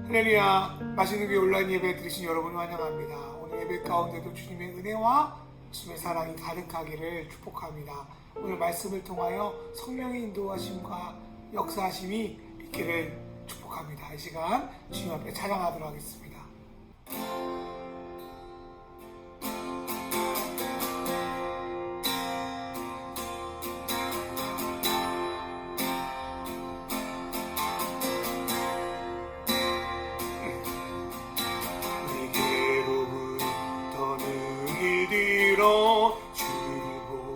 할렐루야, 맛있는 교회 온라인 예배 드리신 여러분을 환영합니다. 오늘 예배 가운데도 주님의 은혜와 주님의 사랑이 가득하기를 축복합니다. 오늘 말씀을 통하여 성령의 인도하심과 역사하심이 있기를 축복합니다. 이 시간 주님 앞에 찬양하도록 하겠습니다. 주고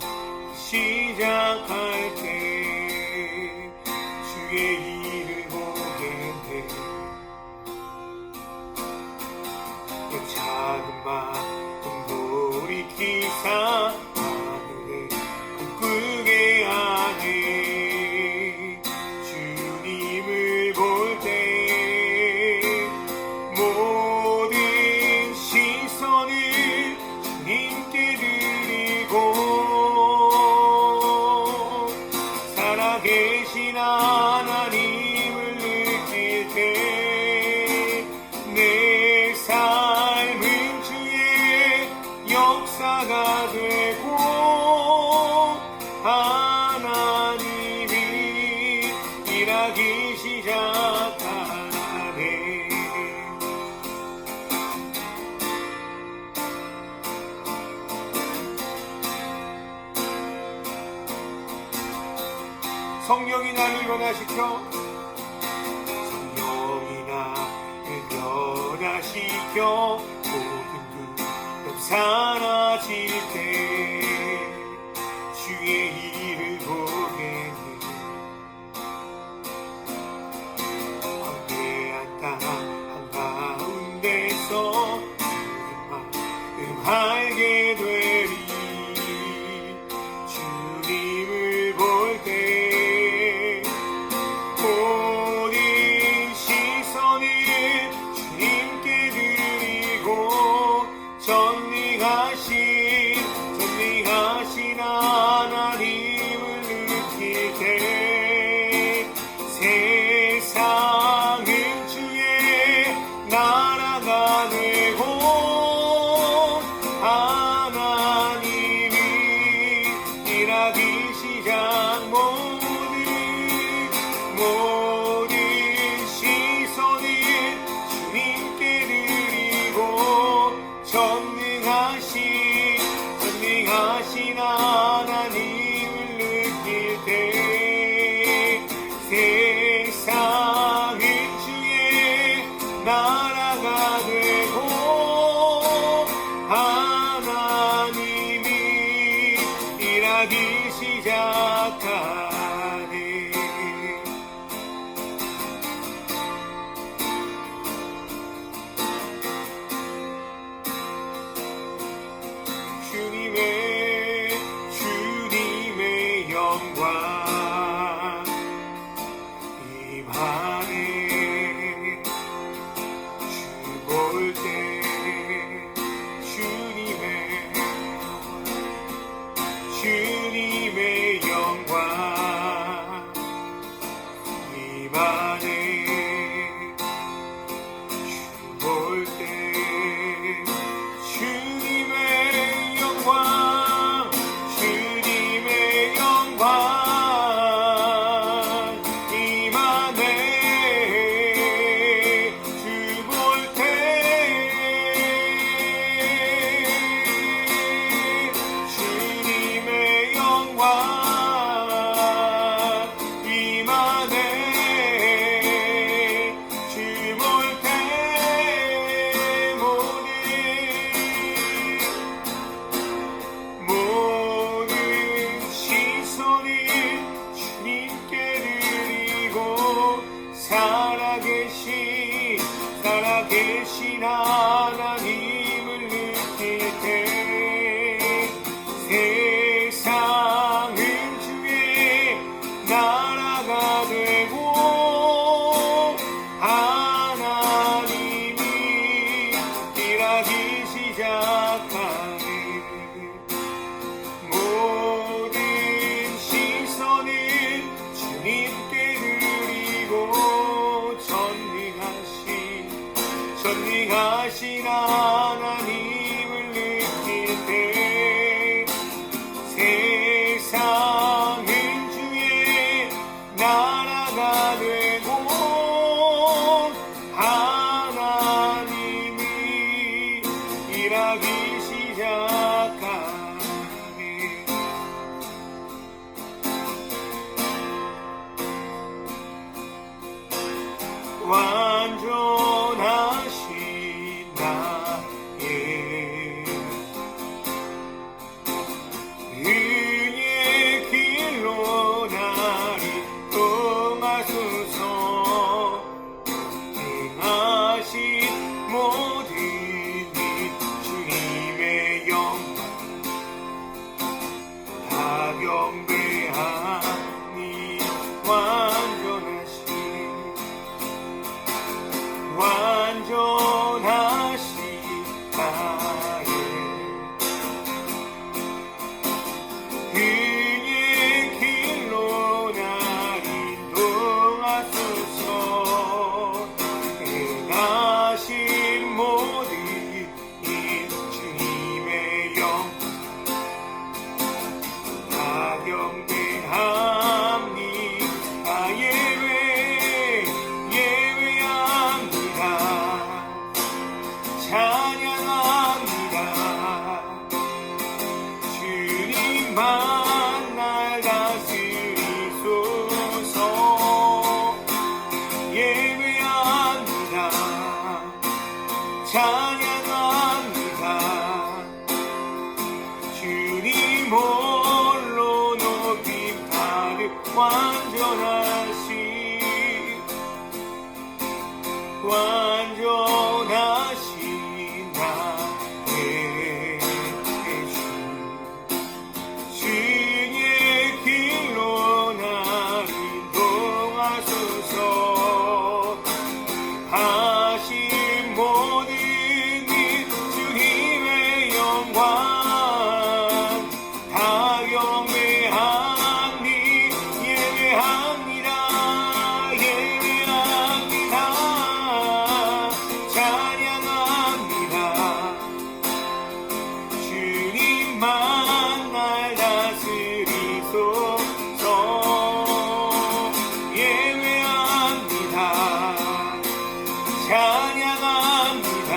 시작할 때 주의 일을 보게 돼 작은 마음 돌이키사 하늘에 꿈꾸게 하네 주님을 볼 때 모든 시선을 주님께 드리고 살아계신 하나님을 느낄 때 내 삶은 주의 역사가 되고 하나님이 일하기 시작하네. 성령이 나를 변화시켜 모든 두려움 사라질 때 주의 일을 보게 돼 광대한 땅 한가운데서 주님 마음 알게 되리 주님을 볼 때 모든 시선을 주님께 드리고 전능하신 하나님을 느낄 때 세상은 주의 나라가 되고 하나님이 일하기 시작 모든 시선을 주님께 드리고 전능하신 하나님을 느낄 때 세상은 주의 나라가 되고 하나님이 일하기 시작하네. 주님의 영광 임하네 주 볼 때 주님의 영광 임하네 주 볼 때 주님의 영광 임하네 주 볼 때 주님의 영광 임하네 주 볼 때 모든 시선을 주님께 드리고 살아계신 하나님을 느낄 때 세상은 주의 나라가 되고 하나님이 일하기 시작하네. 모든 시선을 주님께 드리고 전능하신 전능하신 하나님을 느낄 때 세상은 주의 나라가 되고 하나님이 일하기 시작하네. 완전하신 나의 은혜의 길로 나를 통하소서. 행하신 모든 일 주님의 영광 다 경배하니 완전하신 나의 은혜의 길로 나를 인도하소서. 행하신 모든 일 주님의 영광 다 경배하니 찬양합니다. 주님만 날 다스리소서. 예배합니다. 찬양합니다. 주님 홀로 높임 받을 완전하신 나의 주. 주의 길로 나를 인도하소서. 하신 모든 일 주님의 영광 다 경배하니 예배합니다. 찬양합니다. 주님만 날 다스리소서. 예배합니다. 찬양합니다.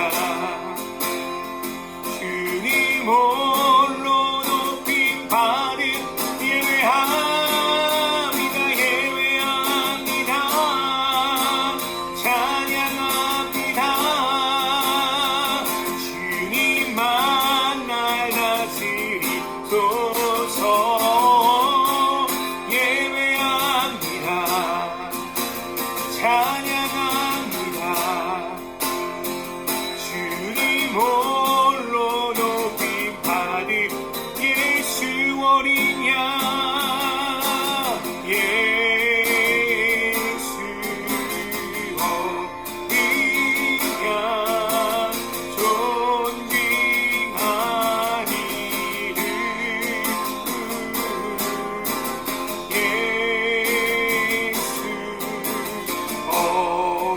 주님 홀로 높임 받은 예배합니다. 예배합니다. 찬양합니다. 주님만 날 다스리소서. 예배합니다. 찬양합니다. 주님 홀로 높임 받은 예수 어린 양. 예수 어린 양 존귀하니를. 예수 어린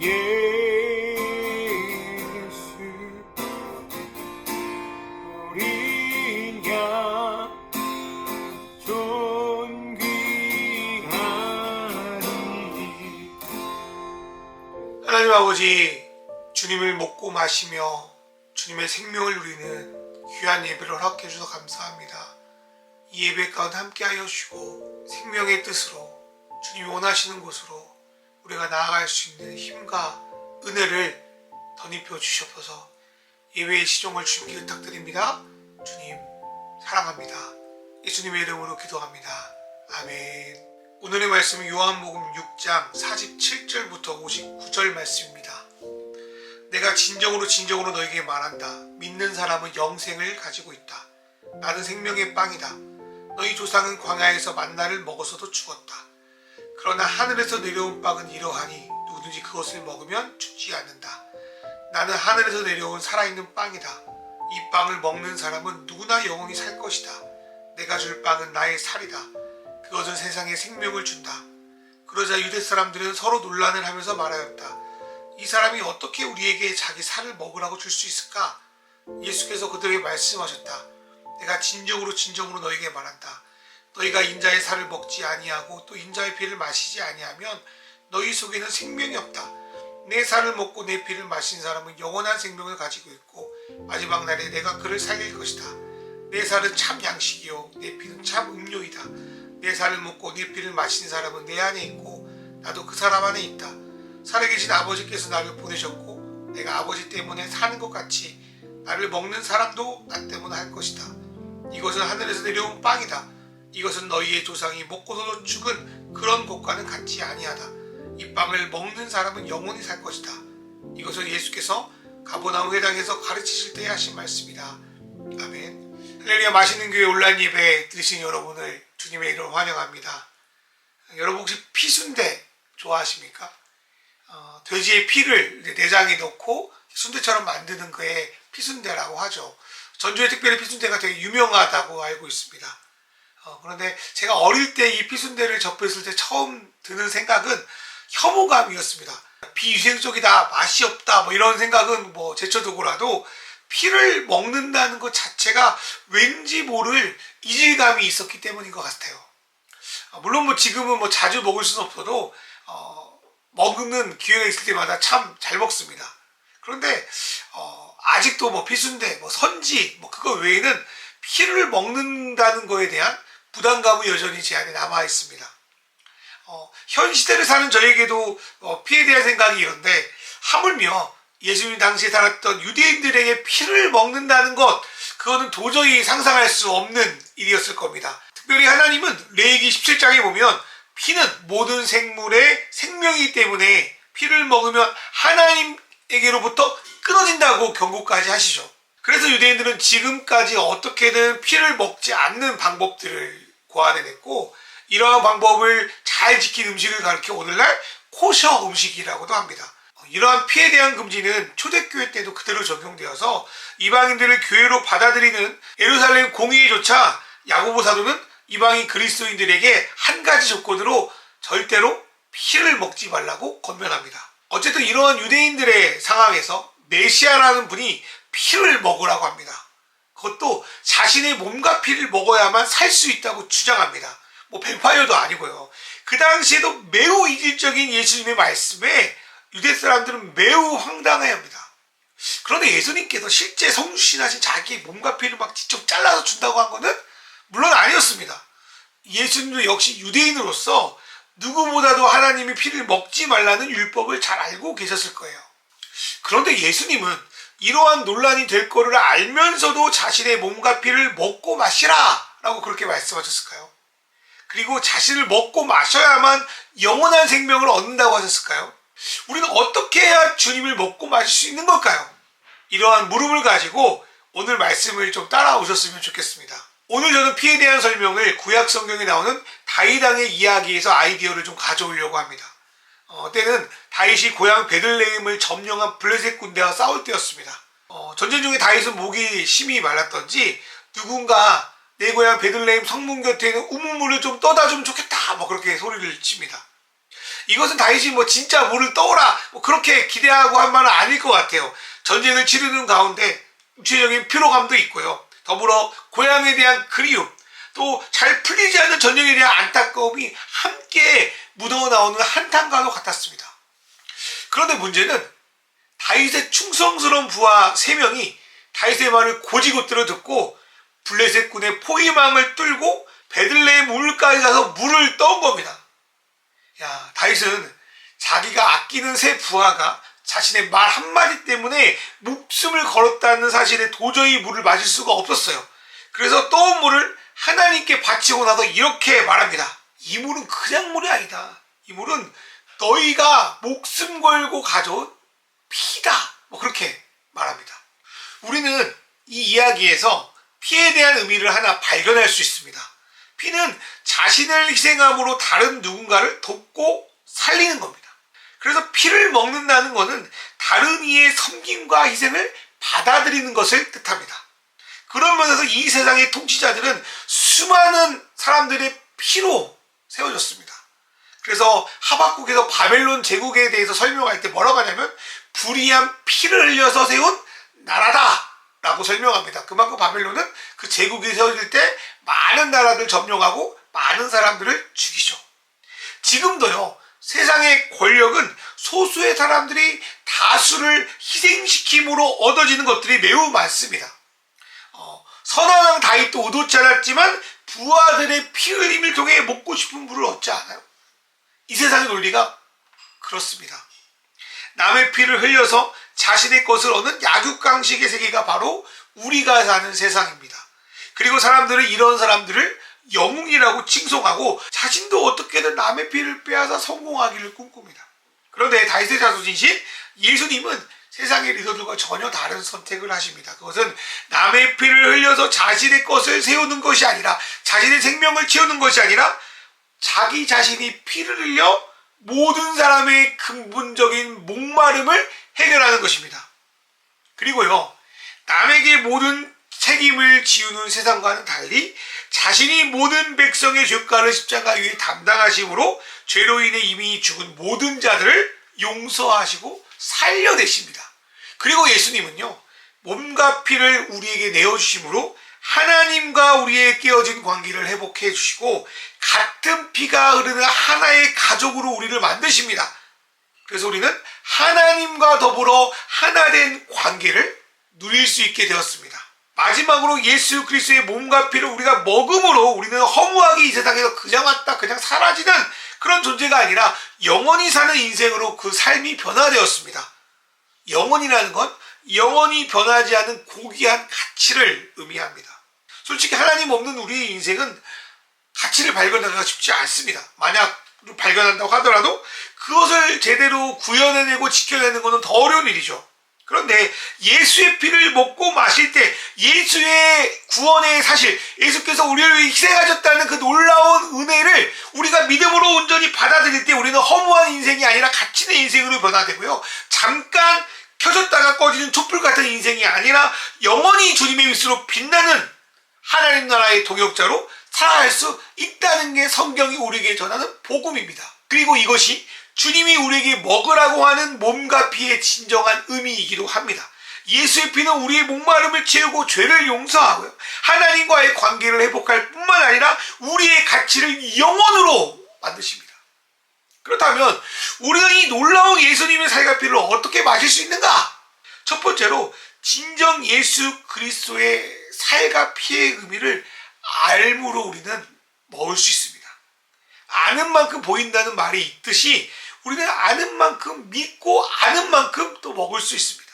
예수 우리 양 존귀하니. 하나님 아버지, 주님을 먹고 마시며 주님의 생명을 누리는 귀한 예배를 허락해 주셔서 감사합니다. 이 예배 가운데 함께하여 주시고 생명의 뜻으로 주님이 원하시는 곳으로 우리가 나아갈 수 있는 힘과 은혜를 덧입혀 주시옵소서. 예배의 시종을 주님께 부탁드립니다. 주님 사랑합니다. 예수님의 이름으로 기도합니다. 아멘. 오늘의 말씀은 요한복음 6장 47절부터 59절 말씀입니다. 내가 진정으로 너에게 말한다. 믿는 사람은 영생을 가지고 있다. 나는 생명의 빵이다. 너희 조상은 광야에서 만나를 먹어서도 죽었다. 그러나 하늘에서 내려온 빵은 이러하니 누구든지 그것을 먹으면 죽지 않는다. 나는 하늘에서 내려온 살아있는 빵이다. 이 빵을 먹는 사람은 누구나 영원히 살 것이다. 내가 줄 빵은 나의 살이다. 그것은 세상에 생명을 준다. 그러자 유대 사람들은 서로 논란을 하면서 말하였다. 이 사람이 어떻게 우리에게 자기 살을 먹으라고 줄 수 있을까? 예수께서 그들에게 말씀하셨다. 내가 진정으로 너에게 말한다. 너희가 인자의 살을 먹지 아니하고 또 인자의 피를 마시지 아니하면 너희 속에는 생명이 없다. 내 살을 먹고 내 피를 마신 사람은 영원한 생명을 가지고 있고 마지막 날에 내가 그를 살릴 것이다. 내 살은 참 양식이요 내 피는 참 음료이다. 내 살을 먹고 내 피를 마신 사람은 내 안에 있고 나도 그 사람 안에 있다. 살아계신 아버지께서 나를 보내셨고 내가 아버지 때문에 사는 것 같이 나를 먹는 사람도 나 때문에 할 것이다. 이것은 하늘에서 내려온 빵이다. 이것은 너희의 조상이 먹고서도 죽은 그런 것과는 같지 아니하다. 이 빵을 먹는 사람은 영원히 살 것이다. 이것은 예수께서 가버나움 회당에서 가르치실 때 하신 말씀이다. 아멘. 할렐루야. 맛있는 교회 온라인 예배 들으신 여러분을 주님의 이름으로 환영합니다. 여러분 혹시 피순대 좋아하십니까? 돼지의 피를 내장에 넣고 순대처럼 만드는 거에 피순대라고 하죠. 전주의 특별히 피순대가 되게 유명하다고 알고 있습니다. 그런데 제가 어릴 때 이 피순대를 접했을 때 처음 드는 생각은 혐오감이었습니다. 비위생적이다, 맛이 없다, 이런 생각은 제쳐두고라도 피를 먹는다는 것 자체가 왠지 모를 이질감이 있었기 때문인 것 같아요. 물론 지금은 자주 먹을 수는 없어도 먹는 기회가 있을 때마다 참 잘 먹습니다. 그런데 아직도 피순대, 선지 그거 외에는 피를 먹는다는 거에 대한 부담감은 여전히 제 안에 남아 있습니다. 현 시대를 사는 저에게도 피에 대한 생각이 이런데 하물며 예수님 당시에 살았던 유대인들에게 피를 먹는다는 것, 그거는 도저히 상상할 수 없는 일이었을 겁니다. 특별히 하나님은 레위기 17장에 보면 피는 모든 생물의 생명이기 때문에 피를 먹으면 하나님에게로부터 끊어진다고 경고까지 하시죠. 그래서 유대인들은 지금까지 어떻게든 피를 먹지 않는 방법들을 고안해냈고, 이러한 방법을 잘 지킨 음식을 가리켜 오늘날 코셔 음식이라고도 합니다. 이러한 피에 대한 금지는 초대교회 때도 그대로 적용되어서 이방인들을 교회로 받아들이는 예루살렘 공의회조차 야고보 사도는 이방인 그리스도인들에게 한 가지 조건으로 절대로 피를 먹지 말라고 권면합니다. 어쨌든 이러한 유대인들의 상황에서 메시아라는 분이 피를 먹으라고 합니다. 그것도 자신의 몸과 피를 먹어야만 살 수 있다고 주장합니다. 뱀파이어도 아니고요. 그 당시에도 매우 이질적인 예수님의 말씀에 유대 사람들은 매우 황당해합니다. 그런데 예수님께서 실제 성육신하신 자기 몸과 피를 직접 잘라서 준다고 한 것은 물론 아니었습니다. 예수님도 역시 유대인으로서 누구보다도 하나님이 피를 먹지 말라는 율법을 잘 알고 계셨을 거예요. 그런데 예수님은 이러한 논란이 될 거를 알면서도 자신의 몸과 피를 먹고 마시라 라고 그렇게 말씀하셨을까요? 그리고 자신을 먹고 마셔야만 영원한 생명을 얻는다고 하셨을까요? 우리는 어떻게 해야 주님을 먹고 마실 수 있는 걸까요? 이러한 물음을 가지고 오늘 말씀을 좀 따라오셨으면 좋겠습니다. 오늘 저는 피에 대한 설명을 구약 성경에 나오는 다윗 왕의 이야기에서 아이디어를 좀 가져오려고 합니다. 때는 다윗이 고향 베들레헴을 점령한 블레셋 군대와 싸울 때였습니다. 전쟁 중에 다윗은 목이 심히 말랐던지 누군가 내 고향 베들레헴 성문 곁에 있는 우물물을 좀 떠다 주면 좋겠다 그렇게 소리를 칩니다. 이것은 다윗이 뭐 진짜 물을 떠오라 뭐 그렇게 기대하고 한 말은 아닐 것 같아요. 전쟁을 치르는 가운데 육체적인 피로감도 있고요. 더불어 고향에 대한 그리움, 또 잘 풀리지 않는 전쟁에 대한 안타까움이 함께 묻어 나오는 한탄과도 같았습니다. 그런데 문제는 다윗의 충성스러운 부하 3명이 다윗의 말을 곧이곧들어 듣고 블레셋 군의 포위망을 뚫고 베들레헴 물가에 가서 물을 떠온 겁니다. 야, 다윗은 자기가 아끼는 세 부하가 자신의 말 한마디 때문에 목숨을 걸었다는 사실에 도저히 물을 마실 수가 없었어요. 그래서 떠온 물을 하나님께 바치고 나서 이렇게 말합니다. 이 물은 그냥 물이 아니다. 이 물은 너희가 목숨 걸고 가져온 피다. 뭐 그렇게 말합니다. 우리는 이 이야기에서 피에 대한 의미를 하나 발견할 수 있습니다. 피는 자신을 희생함으로 다른 누군가를 돕고 살리는 겁니다. 그래서 피를 먹는다는 것은 다른 이의 섬김과 희생을 받아들이는 것을 뜻합니다. 그런 면에서 이 세상의 통치자들은 수많은 사람들의 피로 세워졌습니다. 그래서 하박국에서 바벨론 제국에 대해서 설명할 때 뭐라고 하냐면 불의한 피를 흘려서 세운 나라다 라고 설명합니다. 그만큼 바벨론은 그 제국이 세워질 때 많은 나라들 점령하고 많은 사람들을 죽이죠. 지금도요, 세상의 권력은 소수의 사람들이 다수를 희생시킴으로 얻어지는 것들이 매우 많습니다. 선한 왕 다윗도 의도치 않았지만 부하들의 피 흘림을 통해 먹고 싶은 물을 얻지 않아요. 이 세상의 논리가 그렇습니다. 남의 피를 흘려서 자신의 것을 얻는 약육강식의 세계가 바로 우리가 사는 세상입니다. 그리고 사람들은 이런 사람들을 영웅이라고 칭송하고 자신도 어떻게든 남의 피를 빼앗아 성공하기를 꿈꿉니다. 그런데 다윗의 자손이신 예수님은 세상의 리더들과 전혀 다른 선택을 하십니다. 그것은 남의 피를 흘려서 자신의 것을 세우는 것이 아니라, 자신의 생명을 채우는 것이 아니라 자기 자신이 피를 흘려 모든 사람의 근본적인 목마름을 해결하는 것입니다. 그리고요, 남에게 모든 책임을 지우는 세상과는 달리 자신이 모든 백성의 죄가를 십자가 위에 담당하심으로 죄로 인해 이미 죽은 모든 자들을 용서하시고 살려내십니다. 그리고 예수님은요, 몸과 피를 우리에게 내어주심으로 하나님과 우리의 깨어진 관계를 회복해 주시고 같은 피가 흐르는 하나의 가족으로 우리를 만드십니다. 그래서 우리는 하나님과 더불어 하나 된 관계를 누릴 수 있게 되었습니다. 마지막으로 예수 그리스도의 몸과 피를 우리가 먹음으로 우리는 허무하게 이 세상에서 그냥 왔다 그냥 사라지는 그런 존재가 아니라 영원히 사는 인생으로 그 삶이 변화되었습니다. 영원이라는 건 영원히 변하지 않은 고귀한 가치를 의미합니다. 솔직히 하나님 없는 우리의 인생은 가치를 발견하기가 쉽지 않습니다. 만약 발견한다고 하더라도 그것을 제대로 구현해내고 지켜내는 것은 더 어려운 일이죠. 그런데 예수의 피를 먹고 마실 때 예수의 구원의 사실, 예수께서 우리를 위해 희생하셨다는 그 놀라운 은혜를 우리가 믿음으로 온전히 받아들일 때 우리는 허무한 인생이 아니라 가치 있는 인생으로 변화되고요, 잠깐 켜졌다가 꺼지는 촛불 같은 인생이 아니라 영원히 주님의 빛으로 빛나는 하나님 나라의 동역자로 살아갈 수 있다는 게 성경이 우리에게 전하는 복음입니다. 그리고 이것이 주님이 우리에게 먹으라고 하는 몸과 피의 진정한 의미이기도 합니다. 예수의 피는 우리의 목마름을 채우고 죄를 용서하고요, 하나님과의 관계를 회복할 뿐만 아니라 우리의 가치를 영원으로 만드십니다. 그렇다면 우리가 이 놀라운 예수님의 살과 피를 어떻게 마실 수 있는가? 첫 번째로 진정 예수 그리스도의 살과 피의 의미를 알므로 우리는 먹을 수 있습니다. 아는 만큼 보인다는 말이 있듯이 우리는 아는 만큼 믿고 아는 만큼 또 먹을 수 있습니다.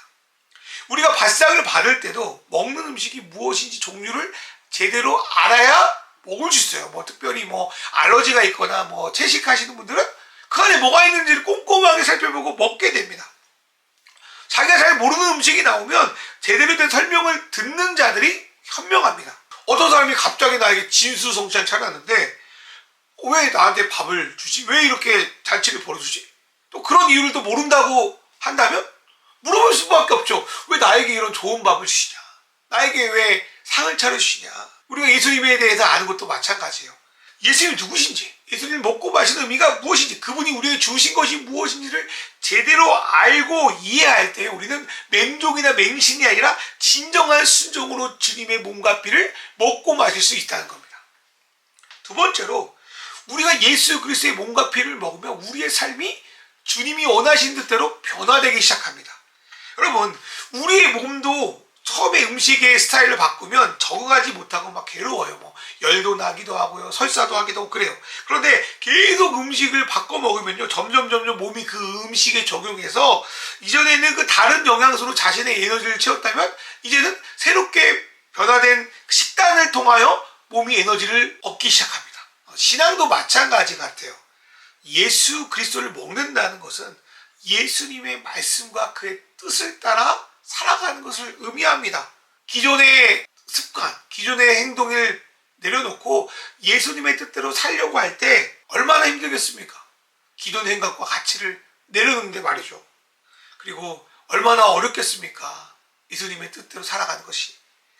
우리가 밥상을 받을 때도 먹는 음식이 무엇인지 종류를 제대로 알아야 먹을 수 있어요. 뭐 특별히 뭐 알러지가 있거나 뭐 채식하시는 분들은 그 안에 뭐가 있는지를 꼼꼼하게 살펴보고 먹게 됩니다. 자기가 잘 모르는 음식이 나오면 제대로 된 설명을 듣는 자들이 현명합니다. 어떤 사람이 갑자기 나에게 진수성찬 차렸는데 왜 나한테 밥을 주지? 왜 이렇게 잔치를 벌어주지? 또 그런 이유를 또 모른다고 한다면 물어볼 수밖에 없죠. 왜 나에게 이런 좋은 밥을 주시냐? 나에게 왜 상을 차려주시냐? 우리가 예수님에 대해서 아는 것도 마찬가지예요. 예수님이 누구신지, 예수님 먹고 마시는 의미가 무엇인지, 그분이 우리에게 주신 것이 무엇인지를 제대로 알고 이해할 때 우리는 맹종이나 맹신이 아니라 진정한 순종으로 주님의 몸과 피를 먹고 마실 수 있다는 겁니다. 두 번째로, 우리가 예수 그리스도의 몸과 피를 먹으면 우리의 삶이 주님이 원하신 뜻대로 변화되기 시작합니다. 여러분, 우리의 몸도 처음에 음식의 스타일을 바꾸면 적응하지 못하고 막 괴로워요. 뭐 열도 나기도 하고요, 설사도 하기도 하고 그래요. 그런데 계속 음식을 바꿔 먹으면요, 점점 몸이 그 음식에 적용해서 이전에는 그 다른 영양소로 자신의 에너지를 채웠다면 이제는 새롭게 변화된 식단을 통하여 몸이 에너지를 얻기 시작합니다. 신앙도 마찬가지 같아요. 예수 그리스도를 먹는다는 것은 예수님의 말씀과 그의 뜻을 따라 살아가는 것을 의미합니다. 기존의 습관, 기존의 행동을 내려놓고 예수님의 뜻대로 살려고 할 때 얼마나 힘들겠습니까? 기존 생각과 가치를 내려놓는데 말이죠. 그리고 얼마나 어렵겠습니까? 예수님의 뜻대로 살아가는 것이.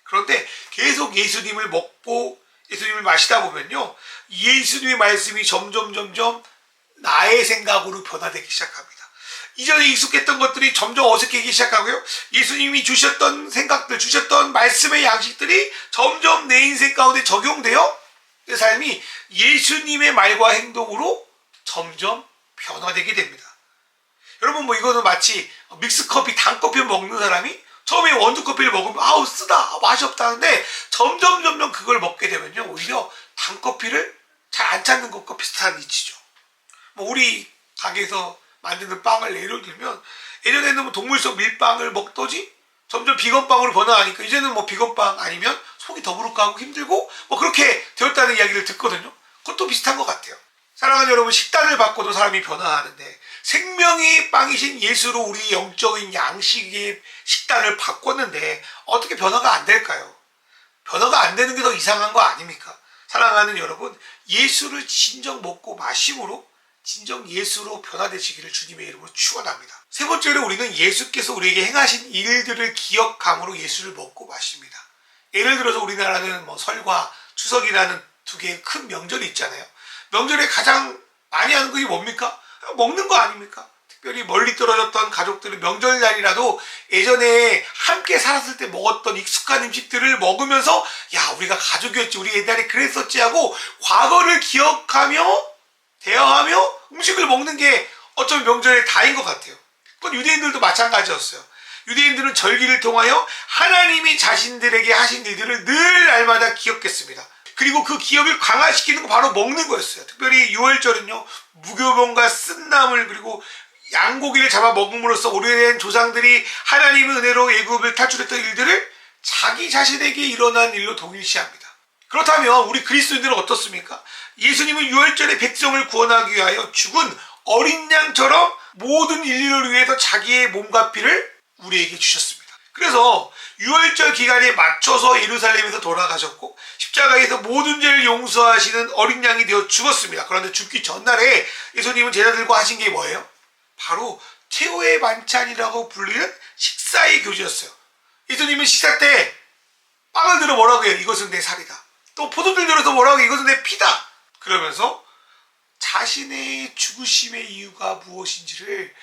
그런데 계속 예수님을 먹고 예수님을 마시다 보면요, 예수님의 말씀이 점점 나의 생각으로 변화되기 시작합니다. 이전에 익숙했던 것들이 점점 어색해지기 시작하고요, 예수님이 주셨던 생각들, 주셨던 말씀의 양식들이 점점 내 인생 가운데 적용되어 내 삶이 예수님의 말과 행동으로 점점 변화되게 됩니다. 여러분, 뭐 이거는 마치 믹스커피, 단커피 먹는 사람이 처음에 원두커피를 먹으면 아우 쓰다, 맛이 없다는데 점점 그걸 먹게 되면요, 오히려 단커피를 잘 안 찾는 것과 비슷한 이치죠. 뭐 우리 가게에서 만드는 빵을 예를 들면, 예전에는 뭐 동물성 밀빵을 먹더지 점점 비건빵으로 변화하니까 이제는 뭐 비건빵 아니면 속이 더부룩하고 하고 힘들고 뭐 그렇게 되었다는 이야기를 듣거든요. 그것도 비슷한 것 같아요. 사랑하는 여러분, 식단을 바꿔도 사람이 변화하는데 생명의 빵이신 예수로 우리 영적인 양식의 식단을 바꿨는데 어떻게 변화가 안 될까요? 변화가 안 되는 게 더 이상한 거 아닙니까? 사랑하는 여러분, 예수를 진정 먹고 마심으로 진정 예수로 변화되시기를 주님의 이름으로 축원합니다. 세 번째로, 우리는 예수께서 우리에게 행하신 일들을 기억함으로 예수를 먹고 마십니다. 예를 들어서 우리나라는 뭐 설과 추석이라는 두 개의 큰 명절이 있잖아요. 명절에 가장 많이 하는 것이 뭡니까? 먹는 거 아닙니까? 특별히 멀리 떨어졌던 가족들은 명절날이라도 예전에 함께 살았을 때 먹었던 익숙한 음식들을 먹으면서 야, 우리가 가족이었지, 우리 옛날에 그랬었지 하고 과거를 기억하며 대화하며 음식을 먹는 게 어쩌면 명절의 다인 것 같아요. 그건 유대인들도 마찬가지였어요. 유대인들은 절기를 통하여 하나님이 자신들에게 하신 일들을 늘 날마다 기억했습니다. 그리고 그 기억을 강화시키는 거 바로 먹는 거였어요. 특별히 6월절은요, 무교병과 쓴나물 그리고 양고기를 잡아 먹음으로써 오래된 조상들이 하나님의 은혜로 애굽을 탈출했던 일들을 자기 자신에게 일어난 일로 동일시합니다. 그렇다면 우리 그리스도인들은 어떻습니까? 예수님은 유월절에 백성을 구원하기 위하여 죽은 어린 양처럼 모든 인류를 위해서 자기의 몸과 피를 우리에게 주셨습니다. 그래서 유월절 기간에 맞춰서 예루살렘에서 돌아가셨고 십자가에서 모든 죄를 용서하시는 어린 양이 되어 죽었습니다. 그런데 죽기 전날에 예수님은 제자들과 하신 게 뭐예요? 바로 최후의 만찬이라고 불리는 식사의 교제였어요. 예수님은 식사 때 빵을 들어 뭐라고 해요? 이것은 내 살이다. 또 포도주를 들어서 뭐라고 해요? 이것은 내 피다. 그러면서 자신의 죽으심의 이유가 무엇인지를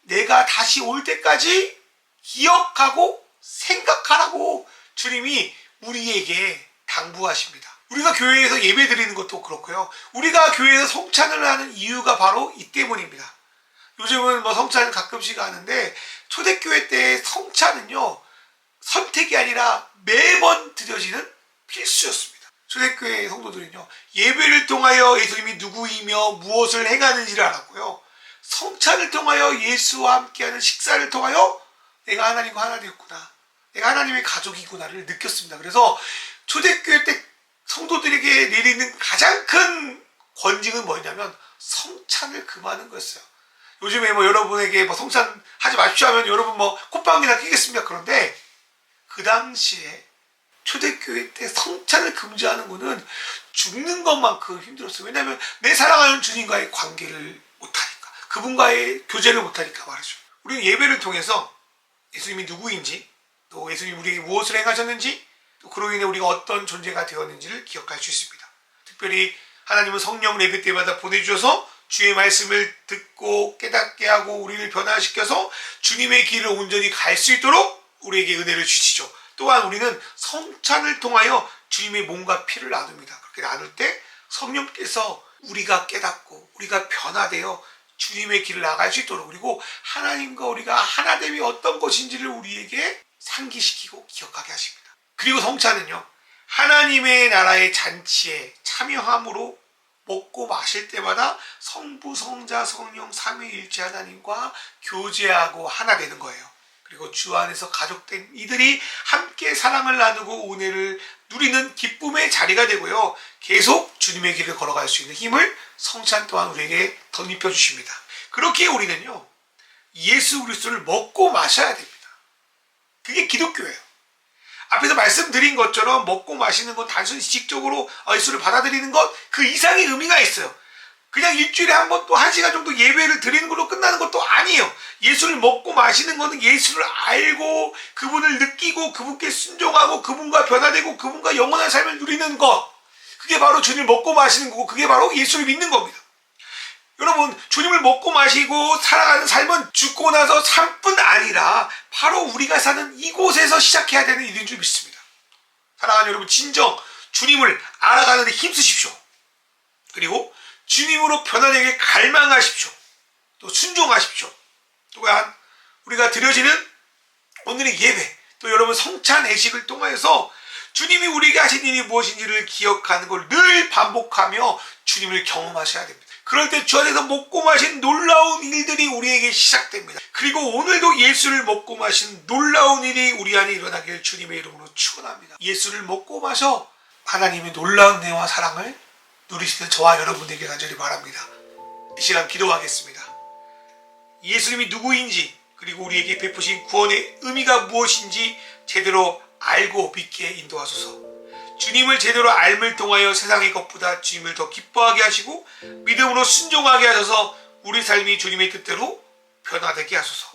내가 다시 올 때까지 기억하고 생각하라고 주님이 우리에게 당부하십니다. 우리가 교회에서 예배 드리는 것도 그렇고요. 우리가 교회에서 성찬을 하는 이유가 바로 이 때문입니다. 요즘은 뭐 성찬을 가끔씩 하는데 초대교회 때 성찬은요, 선택이 아니라 매번 드려지는 필수였습니다. 초대교회 성도들은요, 예배를 통하여 예수님이 누구이며 무엇을 행하는지를 알았고요, 성찬을 통하여 예수와 함께하는 식사를 통하여 내가 하나님과 하나 되었구나, 내가 하나님의 가족이구나를 느꼈습니다. 그래서 초대교회 때 성도들에게 내리는 가장 큰 권징은 뭐냐면 성찬을 금하는 거였어요. 요즘에 뭐 여러분에게 뭐 성찬 하지 마십시오 하면 여러분 뭐 콧방귀나 끼겠습니까? 그런데 그 당시에 초대교회 때 성찬을 금지하는 것은 죽는 것만큼 힘들었어요. 왜냐하면 내 사랑하는 주님과의 관계를 못하니까, 그분과의 교제를 못하니까 말이죠. 우리는 예배를 통해서 예수님이 누구인지, 또 예수님이 우리에게 무엇을 행하셨는지, 또 그로 인해 우리가 어떤 존재가 되었는지를 기억할 수 있습니다. 특별히 하나님은 성령을 예배 때마다 보내주셔서 주의 말씀을 듣고 깨닫게 하고 우리를 변화시켜서 주님의 길을 온전히 갈 수 있도록 우리에게 은혜를 주시죠. 또한 우리는 성찬을 통하여 주님의 몸과 피를 나눕니다. 그렇게 나눌 때 성령께서 우리가 깨닫고 우리가 변화되어 주님의 길을 나갈 수 있도록, 그리고 하나님과 우리가 하나됨이 어떤 것인지를 우리에게 상기시키고 기억하게 하십니다. 그리고 성찬은요, 하나님의 나라의 잔치에 참여함으로 먹고 마실 때마다 성부, 성자, 성령 삼위일체 하나님과 교제하고 하나 되는 거예요. 그리고 주 안에서 가족된 이들이 함께 사랑을 나누고 은혜를 누리는 기쁨의 자리가 되고요. 계속 주님의 길을 걸어갈 수 있는 힘을 성찬 또한 우리에게 덧입혀 주십니다. 그렇게 우리는요, 예수 그리스도를 먹고 마셔야 됩니다. 그게 기독교예요. 앞에서 말씀드린 것처럼 먹고 마시는 건 단순히 지식적으로 예수를 받아들이는 것, 그 이상의 의미가 있어요. 그냥 일주일에 한 번 또 1시간 정도 예배를 드리는 걸로 끝나는 것도 아니에요. 예수를 먹고 마시는 것은 예수를 알고 그분을 느끼고 그분께 순종하고 그분과 변화되고 그분과 영원한 삶을 누리는 것, 그게 바로 주님을 먹고 마시는 거고, 그게 바로 예수를 믿는 겁니다. 여러분, 주님을 먹고 마시고 살아가는 삶은 죽고 나서 삶뿐 아니라 바로 우리가 사는 이곳에서 시작해야 되는 일인 줄 믿습니다. 사랑하는 여러분, 진정 주님을 알아가는 데 힘쓰십시오. 그리고 주님으로 변화되게 갈망하십시오. 또 순종하십시오. 또한 우리가 드려지는 오늘의 예배, 또 여러분 성찬 예식을 통해서 주님이 우리에게 하신 일이 무엇인지를 기억하는 걸 늘 반복하며 주님을 경험하셔야 됩니다. 그럴 때 주 안에서 먹고 마신 놀라운 일들이 우리에게 시작됩니다. 그리고 오늘도 예수를 먹고 마신 놀라운 일이 우리 안에 일어나길 주님의 이름으로 축원합니다. 예수를 먹고 마셔 하나님의 놀라운 은혜와 사랑을 누리시는 저와 여러분에게 간절히 바랍니다. 이 시간 기도하겠습니다. 예수님이 누구인지, 그리고 우리에게 베푸신 구원의 의미가 무엇인지 제대로 알고 믿게 인도하소서. 주님을 제대로 알을 통하여 세상의 것보다 주님을 더 기뻐하게 하시고 믿음으로 순종하게 하셔서 우리 삶이 주님의 뜻대로 변화되게 하소서.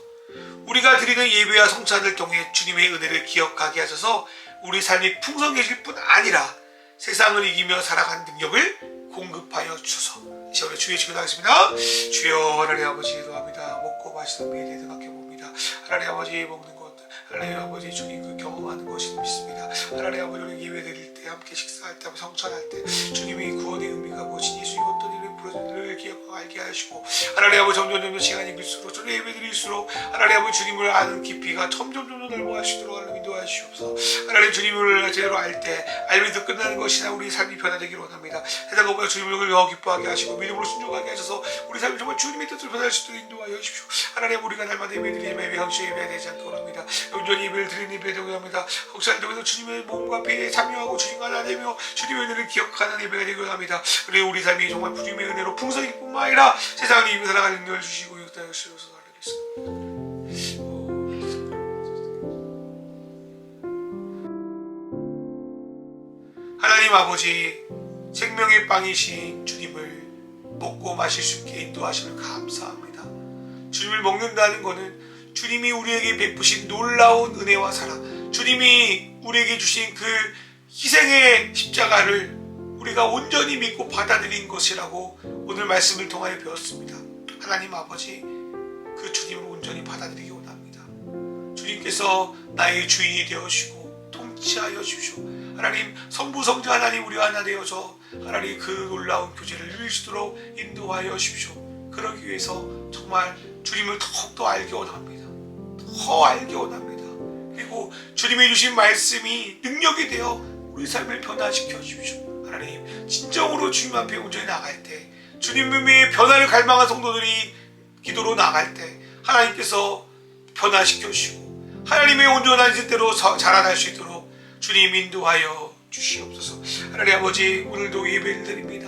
우리가 드리는 예배와 성찬을 통해 주님의 은혜를 기억하게 하셔서 우리 삶이 풍성해질 뿐 아니라 세상을 이기며 살아가는 능력을 공급하여 주소서. 이 시간에 주의 기도하겠습니다. 주여, 하나님 아버지 기도합니다. 먹고 마시는 미래에 생각해봅니다. 하나님 아버지 먹는 것, 하나님 아버지 주님 그 경험하는 것이 믿습니다. 하나님 아버지 우리 예배 드릴 때, 함께 식사할 때, 성찬할 때 주님의 구원의 의미가 무엇인지, 예수님 어떤 일을 부르짖는 기억하고 알게 하시고, 하나님 아버지 점점 시간이 길수록 주님 예배 드릴수록 하나님 아버지 주님을 아는 깊이가 점점 넓어갈 수 있도록 하나님 인도하시옵소서. 하나님 주님을 제대로 알 때 알면서 끝나는 것이나 우리 삶이 변화되기를 원합니다. 세상 것보다 주님을 더 기뻐하게 하시고 믿음으로 순종하게 하셔서 우리 삶이 정말 주님의 뜻을 변할 수 있도록 인도하여 주십시오. 하나님 우리가 날마다 예배 드리면 예배 형식에 예배해야 되지 않기 원합니다. 온전히 예배를 드리는 예배 되고 합니다. 성찬을 통해서 주님의 몸과 피에 참여하고 주님과 하나 되며 주님의 은혜를 기억하는 예배가 되고 합니다. 그리고 우리 삶이 정말 주님의 은혜로 풍성일 뿐만 아니라 세상을 이기며 살아가는 능력을 주시고 역사해 주시옵소서. 하나님 하나님 아버지, 생명의 빵이신 주님을 먹고 마실 수 있게 인도하심을 감사합니다. 주님을 먹는다는 것은 주님이 우리에게 베푸신 놀라운 은혜와 사랑, 주님이 우리에게 주신 그 희생의 십자가를 우리가 온전히 믿고 받아들인 것이라고 오늘 말씀을 통하여 배웠습니다. 하나님 아버지, 그 주님을 온전히 받아들이기 원합니다. 주님께서 나의 주인이 되어주시고 통치하여 주십시오. 하나님, 성부 성자 하나님 우리와 하나 되어서 하나님 그 놀라운 교제를 누릴 수 있도록 인도하여 주십시오. 그러기 위해서 정말 주님을 더욱더 알기 원합니다. 더 알기 원합니다. 그리고 주님이 주신 말씀이 능력이 되어 우리 삶을 변화시켜 주십시오. 하나님, 진정으로 주님 앞에 온전히 나갈 때, 주님의 변화를 갈망한 성도들이 기도로 나갈 때 하나님께서 변화시켜 주시고 하나님의 온전한 뜻대로 자라날 수 있도록 주님 인도하여 주시옵소서. 하나님 아버지, 오늘도 예배를 드립니다.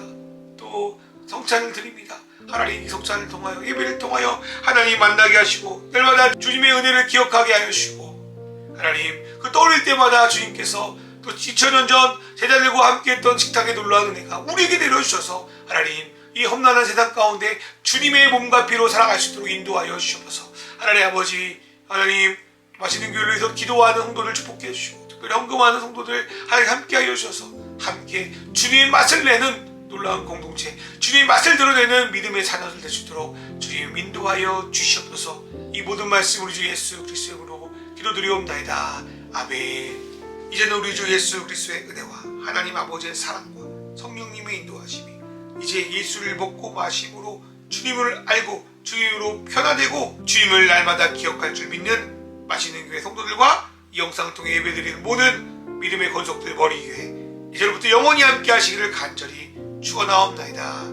또 성찬을 드립니다. 하나님, 이 성찬을 통하여 예배를 통하여 하나님 만나게 하시고 날마다 주님의 은혜를 기억하게 하여 주시고, 하나님 그 떠올릴 때마다 주님께서 또 2000년 전 제자들과 함께했던 식탁의 놀라운 은혜가 우리에게 내려주셔서 하나님 이 험난한 세상 가운데 주님의 몸과 피로 살아갈 수 있도록 인도하여 주시옵소서. 하나님 아버지, 하나님 맛있는 교회를 위해서 기도하는 성도들 축복해 주시고 특별히 헌금하는 성도들 하나님 함께 하여 주셔서 함께 주님의 맛을 내는 놀라운 공동체, 주님의 맛을 드러내는 믿음의 자녀들 될 수 있도록 주님 인도하여 주시옵소서. 이 모든 말씀 우리 주 예수 그리스도의 이름으로 기도드리옵나이다. 아멘. 이제는 우리 주 예수 그리스도의 은혜와 하나님 아버지의 사랑과 성령님의 인도하심이 이제 예수를 먹고 마심으로 주님을 알고 주님으로 변화되고 주님을 날마다 기억할 줄 믿는 맛있는 교회 성도들과 이 영상을 통해 예배드리는 모든 믿음의 권속들 머리 위에 이제부터 영원히 함께 하시기를 간절히 축원하옵나이다.